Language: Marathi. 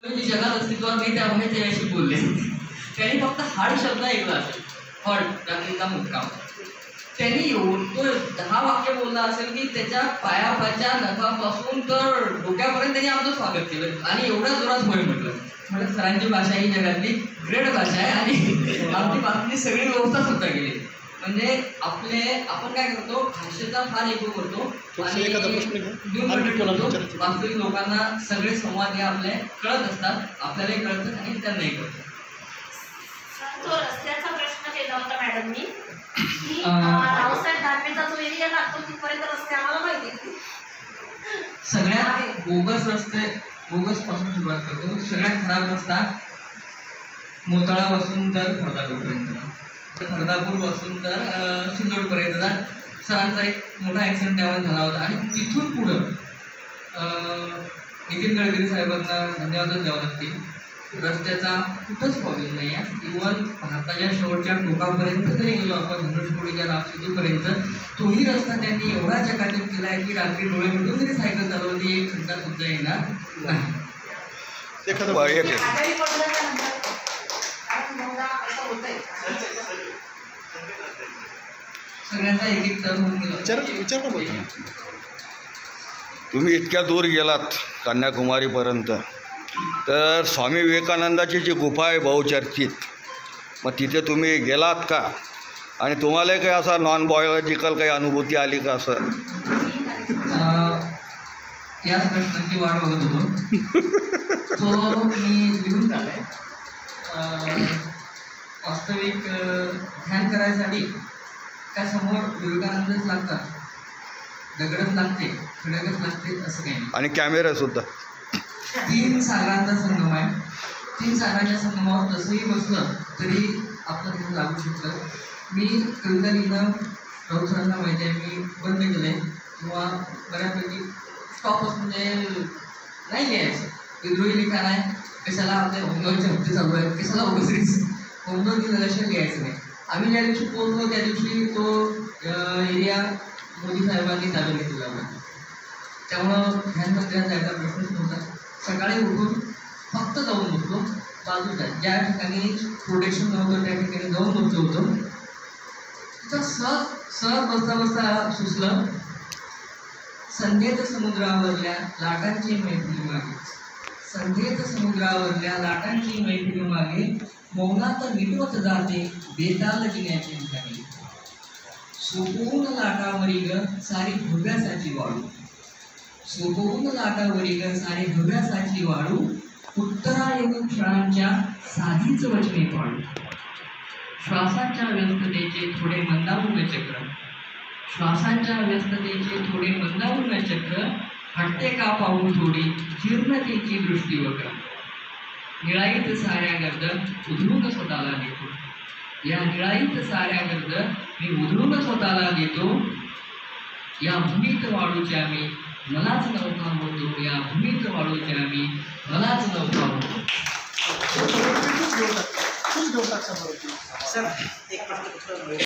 जगात अस्तित्वात नाही त्यामुळे त्याशी बोलले. त्यांनी फक्त हाड शब्द ऐकला असेल, हड त्याचा मुक्काम. त्यांनी तो 10 वाक्य बोलला असेल की त्याच्या पायाच्या नखापासून तर डोक्यापर्यंत त्यांनी आमचं स्वागत केलं आणि एवढ्या जोरात होय म्हटलं. सरांची भाषा ही जगातली ग्रेट भाषा आहे आणि आमची बातमी सगळी व्यवस्था सुद्धा गेली. म्हणजे आपण काय करतो, भाषेचा फार उपयोग करतो आणि वास्तविक लोकांना सगळे संवाद हे आपले कळत असतात, आपल्यालाही कळतं आणि त्यांनाही कळतं. तो रस्त्याचा प्रश्न केला होता मॅडमनी की रावसाहेब दानवेचा जो एरिया लागतो तिथपर्यंत रस्ते आम्हाला माहिती. सगळ्यात बोगस रस्ते, बोगस पासून सुरुवात करतो. सगळ्यात खराब रस्ता मोताळापासून तर फरदापूरपर्यंत, फरदापूरपासून तर सिंदोडपर्यंतचा सरांचा एक मोठा ॲक्सिडेंट त्यावर झाला होता. आणि तिथून पुढं नितीन गडकरी साहेबांना धन्यवादच द्यावं लागतील. रस्त्याचा कुठंच प्रॉब्लेम नाही आहे. इव्हन भारताच्या शेवटच्या टोकापर्यंत जरी गेलो आपण धनुषकोडीच्या रामसेतूपर्यंत, तोही रस्ता त्यांनी एवढा चकाचक केला आहे की रात्री डोळे मिळून जरी सायकल चालवली एक खड्डा सुद्धा येणार नाही. सगळ्यांचा एक एक टर्न होऊन गेला. तुम्ही इतक्या दूर गेलात कन्याकुमारीपर्यंत, तर स्वामी विवेकानंदाची जी गुफा आहे बहुचर्चित, मग तिथे तुम्ही गेलात का? आणि तुम्हाला काही असा नॉन बायोलॉजिकल काही अनुभूती आली का? असं याच प्रश्नाची वाट बघत होतो. तो मी लिहून झालाय. वास्तविक ध्यान करायसाठी काय समोर विवेकानंदच लागतात, दगडच लागते, खडकच लागते असं काही नाही. आणि कॅमेरा सुद्धा 3 सागरांचा संगम आहे. 3 सागरांच्या संगमावर तसंही बसलं तरी आपलं तिथं लागू शकतं. मी कविता लिहिणं राऊत सरांना माहिती आहे, मी बंद केलं आहे किंवा बऱ्यापैकी स्टॉपच म्हणजे नाही लिहायचं. विद्रोही लिखाण आहे, कशाला आपल्या होमवर्कच्या हप्ते चालू आहेत, कशाला उगसरीच होमवर्क लिहिलं लिहायचं नाही. आम्ही ज्या दिवशी पोहोचलो त्या दिवशी तो एरिया मोदी साहेबांनी ताब्यात घेतलेला होता. त्यामुळं ध्यान मंदिरात जायचा प्रश्नच नव्हता. सकाळी उठून फक्त जाऊन बसलो बाजूच्या ज्या ठिकाणी प्रोटेक्शन नव्हतं त्या ठिकाणी जाऊन बसलो होतो. तिथं सहज बसता बसता सुचलं, संध्येत समुद्रावरल्या लाटांची मैफिली मागे, संध्येत समुद्रावरल्या लाटांची मैफिली मागे, मौनात मिटवत जाते बेताल जिन्याची ठिकाणी. सोपवून लाटावरी ग सारी भव्यासाची वाळू, सोपवून लाटावरी ग सारी भव्यासाची वाळू, उत्तरायण क्षणांच्या साधीच वचने पाळू. श्वासांच्या व्यस्ततेचे थोडे मंदावून चक्र, श्वासांच्या व्यस्ततेचे थोडे मंदावून चक्र, हटते का पाहू थोडी जीर्णतेची दृष्टी वक्र. निळाईत साऱ्या गर्द उधळून स्वतःला देतो, या निळाईत साऱ्या गर्द मी उधळून स्वतःला देतो. या भूमीत वाळूच्या मी मलाच नौका होतो, या भूमीत वाळूच्या मी मलाच नौका होतो. सर एक प्रश्न